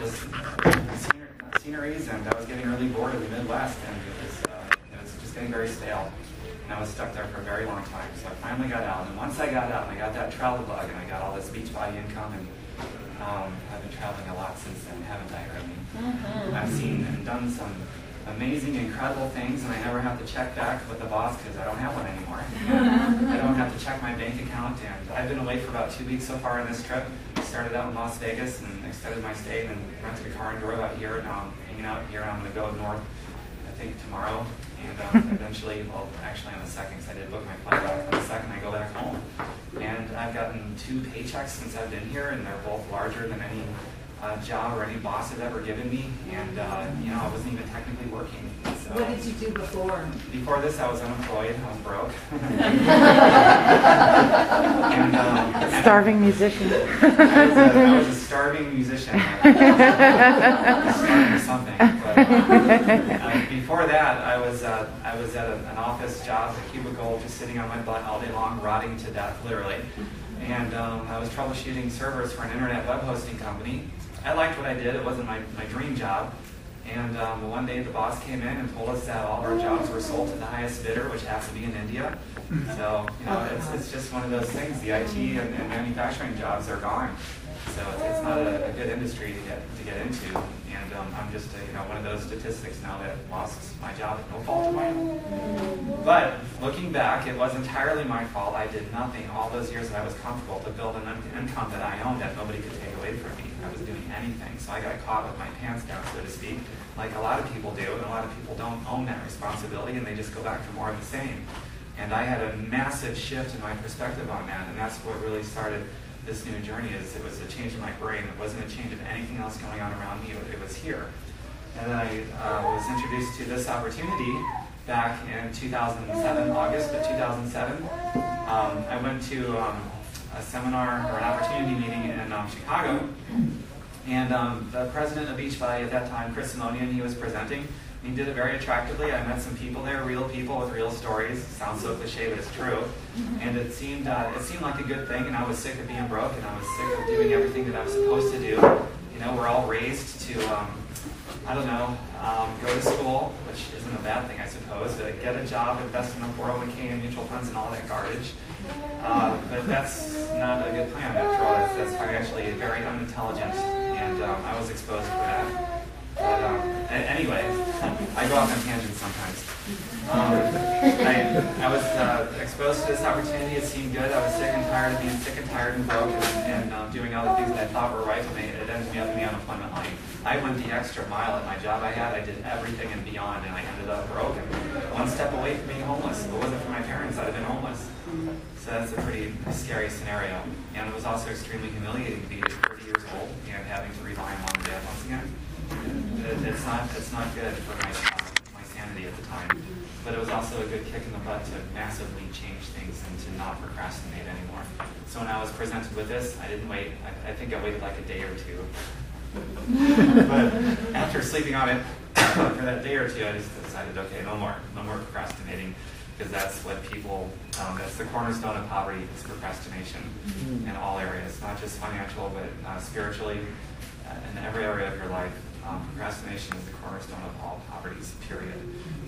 just sceneries, and I was getting really bored of the Midwest, and it was just getting very stale. And I was stuck there for a very long time. So I finally got out, and once I got out, and I got that travel bug, and I got all this Beachbody income, and I've been traveling a lot since then, haven't I, really? I've seen and done some amazing, incredible things, and I never have to check back with the boss because I don't have one anymore. I don't have to check my bank account, and I've been away for about 2 weeks so far on this trip. I started out in Las Vegas and extended my stay, and rented a car and drove out here, and now I'm hanging out here, and I'm going to go north, I think, tomorrow. And eventually, well, actually on the 2nd, because I did book my flight back. On the 2nd, I go back home. And I've gotten 2 paychecks since I've been here, and they're both larger than any job or any boss has ever given me. And, I wasn't even technically working. So, what did you do before? Before this, I was unemployed. I was broke. Starving musician. I was a starving musician. Starving something. But, before that, I was at an office job, a cubicle, just sitting on my butt all day long, rotting to death, literally. And I was troubleshooting servers for an internet web hosting company. I liked what I did. It wasn't my dream job. And one day the boss came in and told us that all of our jobs were sold to the highest bidder, which happened to be in India. So, it's just one of those things. The IT and manufacturing jobs are gone. So it's not a good industry to get into. And I'm just one of those statistics now that lost my job at no fault of my own. But looking back, it was entirely my fault. I did nothing all those years that I was comfortable to build an income that I owned that nobody could take away from me. I was doing anything. So I got caught with my pants down, so to speak, like a lot of people do. And a lot of people don't own that responsibility, and they just go back to more of the same. And I had a massive shift in my perspective on that, and that's what really started this new journey. It was a change in my brain. It wasn't a change of anything else going on around me. It was here. And then I was introduced to this opportunity back in 2007, August of 2007. I went to a seminar or an opportunity meeting in Chicago, and the president of Beachbody at that time, Chris Simonian, he was presenting. He did it very attractively. I met some people there, real people with real stories. Sounds so cliche, but it's true. And it seemed like a good thing, and I was sick of being broke, and I was sick of doing everything that I was supposed to do. We're all raised to, go to school, which isn't a bad thing, I suppose, to get a job, invest in a 401k and mutual funds and all that garbage. But that's not a good plan, after all. That's financially very unintelligent, and I was exposed for that. But anyway, I go off on tangents sometimes. I was exposed to this opportunity. It seemed good. I was sick and tired of being sick and tired and broke and doing all the things that I thought were right, and it ended me up in the unemployment line. I went the extra mile at my job I had. I did everything and beyond, and I ended up broke and one step away from being homeless. If it wasn't for my parents, I'd have been homeless. So that's a pretty scary scenario. And it was also extremely humiliating to be 30 years old and having to rely on mom and dad once again. It's not good for my sanity at the time, but it was also a good kick in the butt to massively change things and to not procrastinate anymore. So when I was presented with this, I didn't wait. I think I waited like a day or two. But after sleeping on it for that day or two, I just decided, okay, no more procrastinating, because that's what that's the cornerstone of poverty, is procrastination in all areas, not just financial, but spiritually, in every area of your life. Procrastination is the cornerstone of all poverties, period.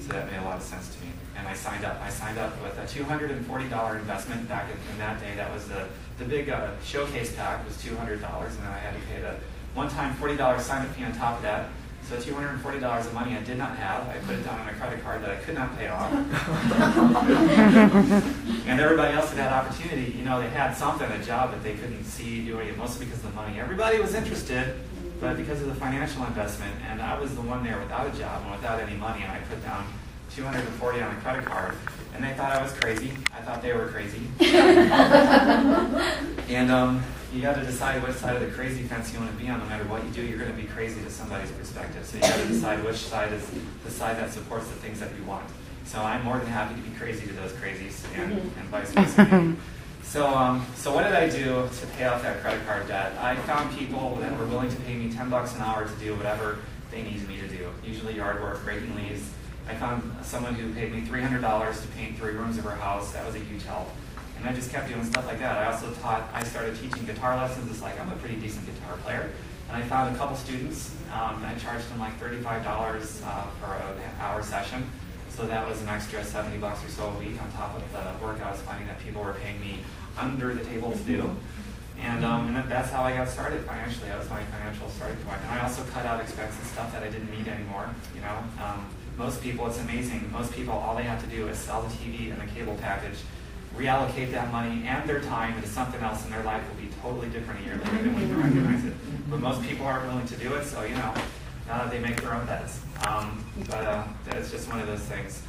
So that made a lot of sense to me. And I signed up. I signed up with a $240 investment back in that day. That was the big showcase pack was $200, and then I had to pay the one-time $40 sign-up fee on top of that. So $240 of money I did not have. I put it down on a credit card that I could not pay off. And everybody else that had opportunity, they had something, a job, but they couldn't see doing it, mostly because of the money. Everybody was interested, but because of the financial investment, and I was the one there without a job and without any money, and I put down $240 on a credit card, and they thought I was crazy. I thought they were crazy. And you got to decide which side of the crazy fence you want to be on. No matter what you do, you're going to be crazy to somebody's perspective. So you got to decide which side is the side that supports the things that you want. So I'm more than happy to be crazy to those crazies, and vice versa. So what did I do to pay off that credit card debt? I found people that were willing to pay me $10 an hour to do whatever they needed me to do, usually yard work, breaking leaves. I found someone who paid me $300 to paint 3 rooms of her house. That was a huge help. And I just kept doing stuff like that. I started teaching guitar lessons. It's like, I'm a pretty decent guitar player. And I found a couple students, and I charged them like $35 for an hour session. So that was an extra $70 or so a week on top of the work I was finding that people were paying me under the table to do. And that's how I got started financially. That was my financial starting point. And I also cut out expensive stuff that I didn't need anymore. You know, most people, it's amazing. Most people, all they have to do is sell the TV and the cable package, reallocate that money and their time into something else, and their life will be totally different a year later than when you recognize it. But most people aren't willing to do it, so you know, they make their own bets. But it's just one of those things.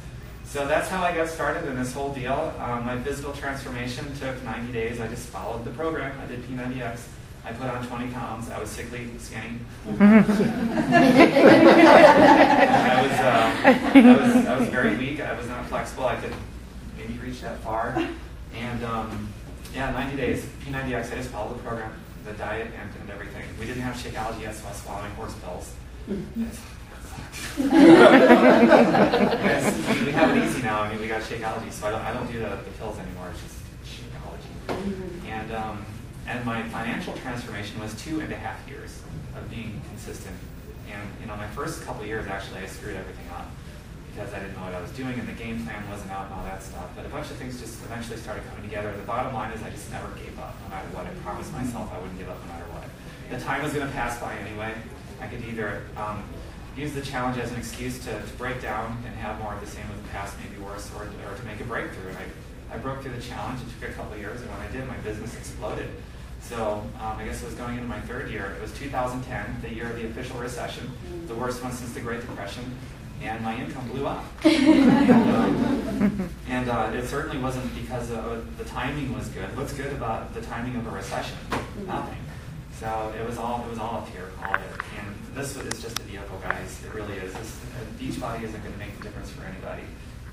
So that's how I got started in this whole deal. My physical transformation took 90 days. I just followed the program. I did P90X. I put on 20 pounds. I was sickly, skinny. I was very weak. I was not flexible. I could maybe reach that far. And yeah, 90 days, P90X. I just followed the program, the diet, and everything. We didn't have Shakeology yet, so I was swallowing horse pills. Yes, we have it easy now. I mean, we got Shakeology, so I don't do the pills anymore. It's just Shakeology. And my financial transformation was 2.5 years of being consistent. And you know, my first couple of years, actually, I screwed everything up because I didn't know what I was doing, and the game plan wasn't out and all that stuff. But a bunch of things just eventually started coming together. The bottom line is I just never gave up, no matter what. I promised myself I wouldn't give up no matter what. The time was going to pass by anyway. I could either use the challenge as an excuse to break down and have more of the same with the past, maybe worse, or to make a breakthrough. And I broke through the challenge. It took a couple of years, and when I did, my business exploded. So I guess it was going into my third year. It was 2010, the year of the official recession, the worst one since the Great Depression, and my income blew up. And it certainly wasn't because the timing was good. What's good about the timing of a recession? Nothing. So it was all up here, all of it. And this is just a vehicle, guys. It really is. Beachbody isn't going to make the difference for anybody.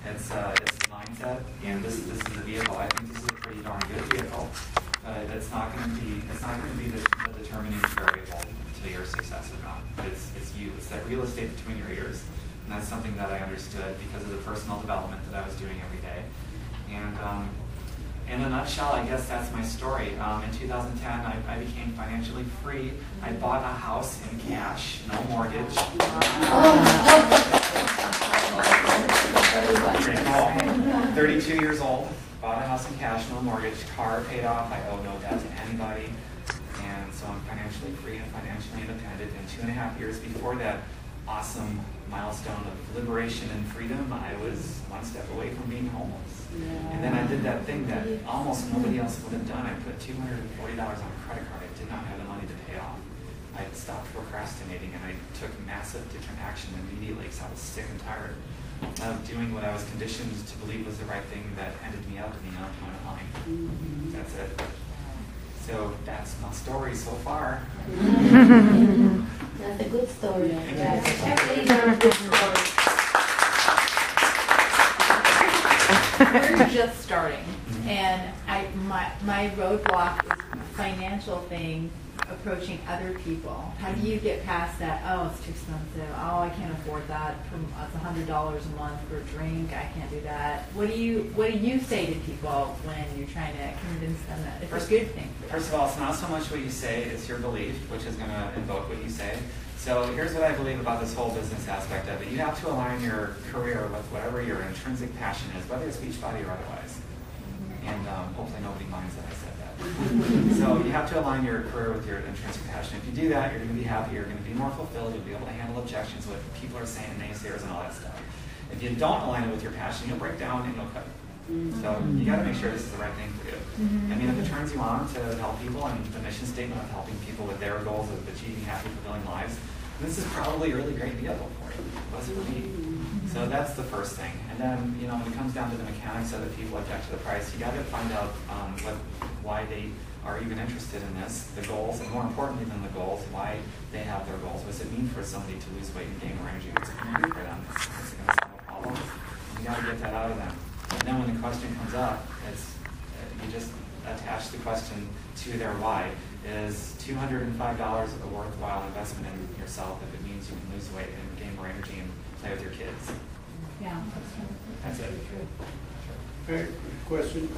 It's the mindset, and this is a vehicle. I think this is a pretty darn good vehicle. It's not going to be the determining variable to your success or not. It's you. It's that real estate between your ears, and that's something that I understood because of the personal development that I was doing every day. And in a nutshell, I guess that's my story. In 2010, I became financially free. I bought a house in cash, no mortgage. Pretty cool. 32 years old. Bought a house in cash, no mortgage, car paid off, I owe no debt to anybody, and so I'm financially free and financially independent. And 2.5 years before that awesome milestone of liberation and freedom, I was one step away from being homeless. Yeah. And then I did that thing that almost nobody else would have done. I put $240 on a credit card I did not have the money to pay off. I stopped procrastinating, and I took massive different action immediately because I was sick and tired of doing what I was conditioned to believe was the right thing that ended me up in the unemployment line. That's it. So that's my story so far. That's a good story. We're just starting, and my roadblock is financial thing. Approaching other people. How do you get past that? Oh, it's too expensive. Oh, I can't afford that. It's $100 a month for a drink. I can't do that. What do you say to people when you're trying to convince them that it's a good thing for them? First of all, it's not so much what you say, it's your belief, which is going to invoke what you say. So here's what I believe about this whole business aspect of it. You have to align your career with whatever your intrinsic passion is, whether it's Beachbody or otherwise. And hopefully nobody minds that I said that. So you have to align your career with your intrinsic passion. If you do that, you're going to be happy, you're going to be more fulfilled, you'll be able to handle objections, what people are saying, naysayers, and all that stuff. If you don't align it with your passion, you'll break down and you'll quit. So you got to make sure this is the right thing for you. I mean, if it turns you on to help people, and the mission statement of helping people with their goals of achieving happy, fulfilling lives, this is probably a really great vehicle for you. It was for me. So that's the first thing. And then, you know, when it comes down to the mechanics of it, people object to the price. You got to find out why they are even interested in this, the goals, and more importantly than the goals, why they have their goals. What does it mean for somebody to lose weight and gain more energy? What's it going to do for them? What's it going to solve a problem? You got to get that out of them. And then when the question comes up, you just attach the question to their why. Is $205 a worthwhile investment in yourself if it means you can lose weight and gain more energy and play with your kids? Yeah. That's it. Okay, question.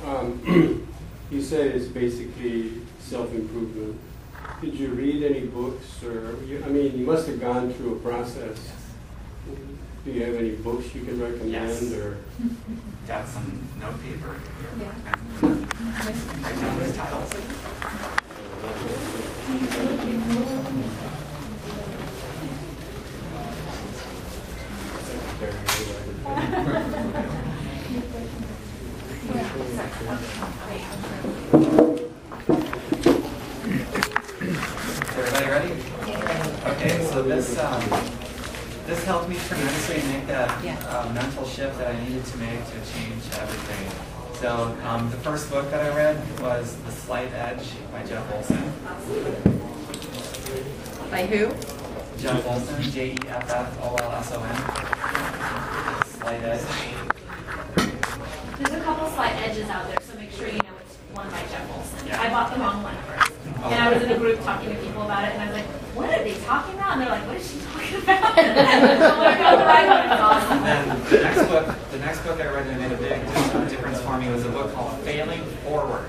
You said it's basically self-improvement. Did you read any books, or I mean, you must have gone through a process. Do you have any books you can recommend? Yes. Or Got some note paper here. Yeah. Write down these titles. Is everybody ready? Okay, so this helped me tremendously make that mental shift that I needed to make to change everything. So the first book that I read was The Slight Edge by Jeff Olson. By who? Jeff Olson, Jefffolson. Slight Edge. There's a couple slight edges out there, so make sure you know it's one by Jeff Olson. Yeah. I bought the wrong one first. Oh. And I was in a group talking to people about it, and I was like, what are they talking about? And they're like, what is she talking about? So I got the right one. It's awesome. And then the next book I read that made a big difference for me was a book called Failing Forward.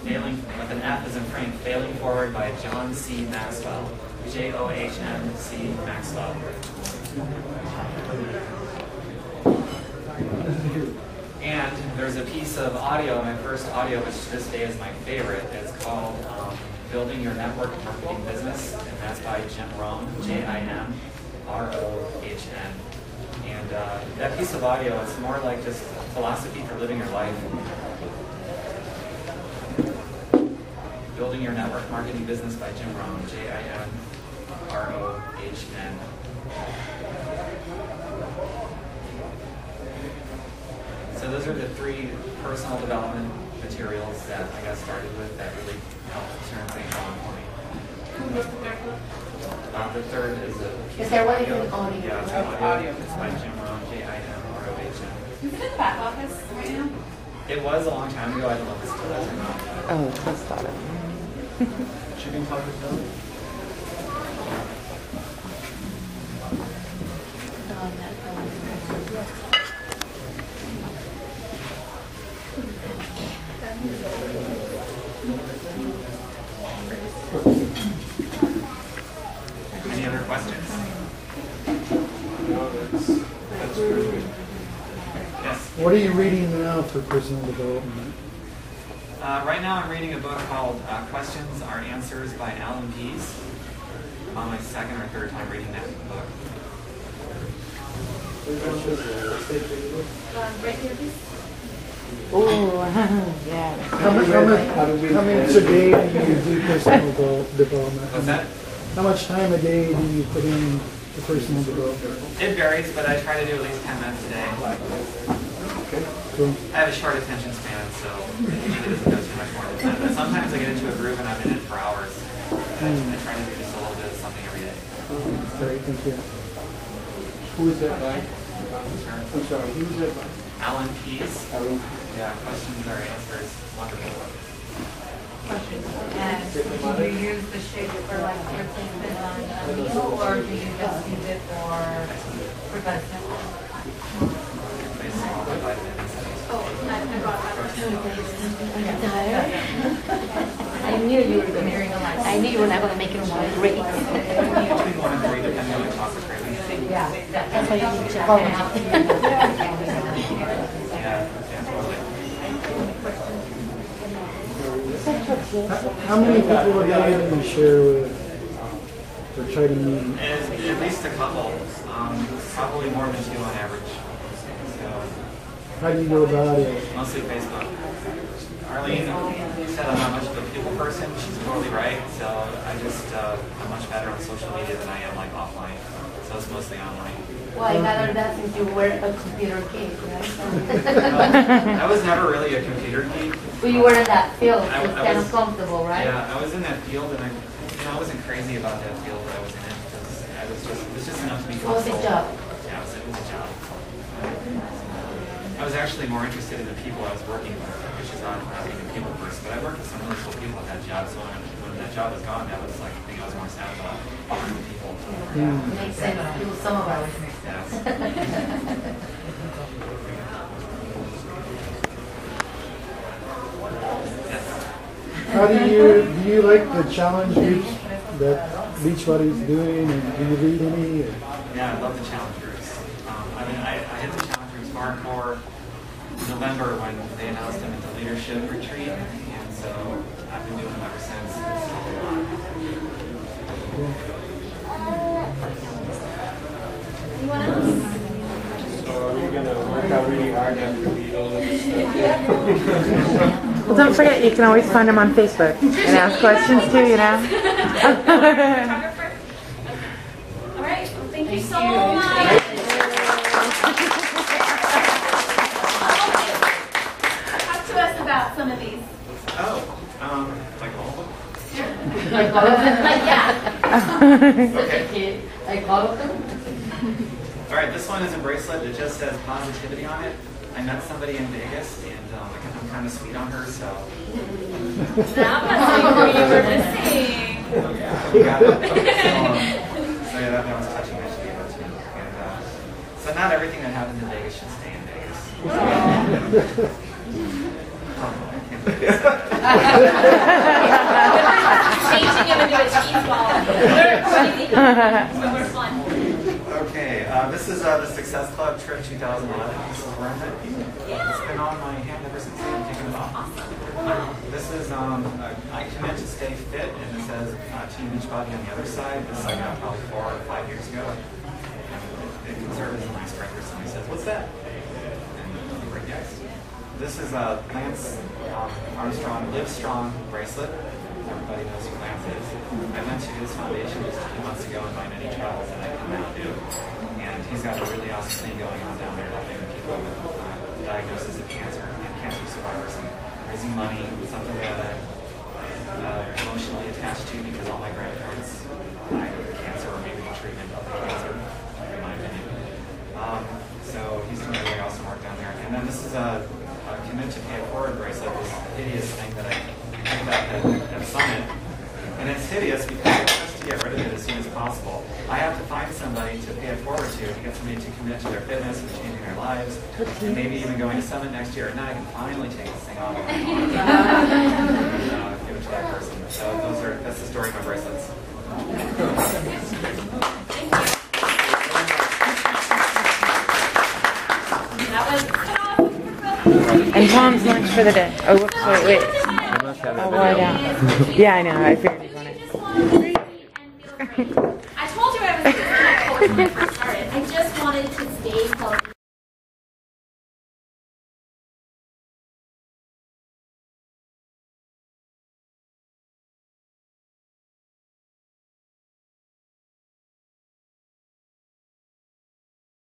Failing, with an F as in Frank, Failing Forward by John C. Maxwell. John-C. Maxwell. And there's a piece of audio, my first audio, which to this day is my favorite. It's called Building Your Network Marketing Business, and that's by Jim Rohn, Jimrohn. And that piece of audio, it's more like just philosophy for living your life. Building Your Network Marketing Business by Jim Rohn, Jimrohn. So those are the three personal development materials that I got started with that really helped turn things on for me. The third is a piece Is there of one audio. in audio? Yeah, it's an audio. It's by Jim Rohn, Jimrohn. Is it in the back office right now? It was a long time ago. I don't know if it's still is or not. Oh, that's thought of. Chicken powder film? Any other questions? no, that's pretty good. Yes. What are you reading now for personal development? Right now I'm reading a book called Questions Are Answers by Alan Pease. I'm on my second or third time reading that book. Right here, please. Oh, yeah. How much a day do you do personal development? What's that? How much time a day do you put in to personal development? It varies, but I try to do at least 10 minutes a day. Cool. I have a short attention span, so it usually doesn't go too much more than 10. But sometimes I get into a groove and I'm in it for hours. I try to do just a little bit of something every day. Great, thank you. Who is that by? I'm sorry, who is that by? Alan Pease. Alan. Yeah, Questions Are Answers. Wonderful book. And do you use the shake for like replacement on a meal, or do you just use it for prevention? Replace all the vitamins. Oh, I brought that. I knew you were going to. I knew you were not going to make it one great. Between 1 and 3, depending on the chocolate craving. Yeah, that's why you need to follow out. Yeah, totally. How many people a day do you share with or try to meet? At least a couple. Probably more than 2 on average. So, How do you go about it? mostly Facebook. Arlene said I'm not much of a people person. She's totally right. So I'm much better on social media than I am like offline. So it's mostly online. Well, I gathered that since you were a computer geek, right? I was never really a computer geek. Well, you were in that field, so I it's kind was- of comfortable, right? Yeah, I was in that field, and I wasn't crazy about that field that I was in it because it was just enough to be What was the comfortable. job? Yeah, it was a job. I was actually more interested in the people I was working with, which is not being a people person. But I worked with some really cool people at that job, so when that job was gone, that was like the thing I was more sad about, working with people. Makes sense. It was some of ours. Yes. Yes. How do you like the challenge groups that Beachbody's doing, and do you lead any? Or? Yeah, I love the challenge groups. I hit the challenge groups hardcore in November when they announced them at the leadership retreat, and so I've been doing them ever since. It's helped a lot. Anyone else? So are you gonna work out really hard after read all this stuff? Well, don't forget, you can always find them on Facebook and ask questions too, you know. Photographer? All right. Well, thank you so much. Talk to us about some of these. Oh, like all of them? Like all of them? Like, yeah. Okay. Like all of them? All right, this one is a bracelet that just says positivity on it. I met somebody in Vegas, and I'm kind of sweet on her, so. That must be who you were missing. We got it. So yeah, that was touching. I should give it to you. And, so not everything that happens in Vegas should stay in Vegas. I can't believe I said that. Changing him into a cheese ball. We're crazy, but we're fun. Okay, this is the Success Club Trip 2011. This is where I'm at. It's been on my hand ever since I've been thinking about it. This is, I commit to stay fit, and it says Team Beachbody on the other side. This I got probably 4 or 5 years ago. And it can serve as a nice record. Somebody says, "What's that?" And you write yes. This is Lance Armstrong Live Strong bracelet. Everybody knows who Lance is. I went to his foundation just a few months ago in my many travels that I can now do. And he's got a really awesome thing going on down there helping people with the diagnosis of cancer and cancer survivors and raising money, something that I'm emotionally attached to because all my grandparents died of cancer or maybe the treatment of the cancer, in my opinion. So he's doing really awesome work down there. And then this is a Commit to Pay It Forward bracelet, this hideous thing that I picked up at Summit. And it's hideous because it has to get rid of it as soon as possible. I have to find somebody to pay it forward to get somebody to commit to their fitness and changing their lives, and maybe even going to Summit next year. And then I can finally take this thing off and give it to that person. So that's the story of my bracelets. And Tom's lunch for the day. Oh, whoops, wait. Oh, lie down. Yeah, I know. I figured he'd want it. I told you I was just going to when I first started. I just wanted to stay healthy